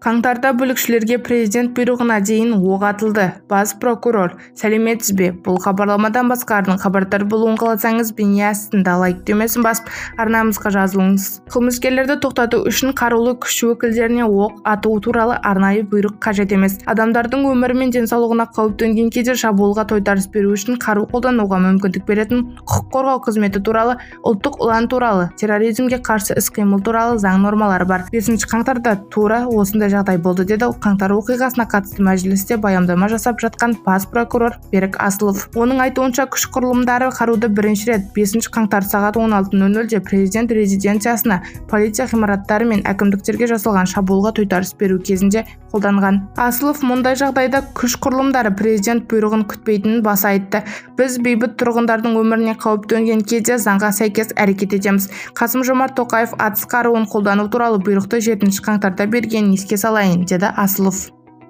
Қаңтарда бүлікшілерге президент бұйрығына дейін оқ атылды. Бас прокурор: сәлеметсіз бе? Бұл хабарламадан басқалардың хабардар болуын қаласаңыз, бейне астында лайк түймесін басып, арнамызға жазылыңыз. Қылмыскерлерді тоқтату үшін қарулы күш өкілдеріне оқ ату туралы арнайы бұйрық қажет емес. Адамдардың өмірі мен денсаулығына қауіп төнген кезде шабуылға тойтарыс беру үшін қару қолдануға мүмкіндік беретін құқық қорғау қызметі туралы, ұлттық ұлан туралы, терроризмге қарсы іс-қимыл туралы заң нормалары бар. 5 қаңтарда тура осындай жағдай болды, деді қаңтар оқиғасына қатысты мәжілісте баяндама жасап жатқан бас прокурор Берік Асылов. Оның айтуынша, күш құрылымдары қаруды бірінші рет 5 қаңтар сағат 16:00-де президент резиденциясына, полиция ғимараттары мен әкімдіктерге жасалған шабуылға тойтарыс беру кезінде қолданған. Асылов мұндай жағдайда күш құрылымдары президент бұйрығын күтпейтінін баса айтты. Біз бейбіт тұрғындардың өміріне қауіп төнген кезде заңға сәйкес әрекет етеміз. Қасым-Жомарт Тоқаев атыс қаруын қолдану туралы бұйрықты 7 қаңтарда бергенін еске салайын, деді Асылов.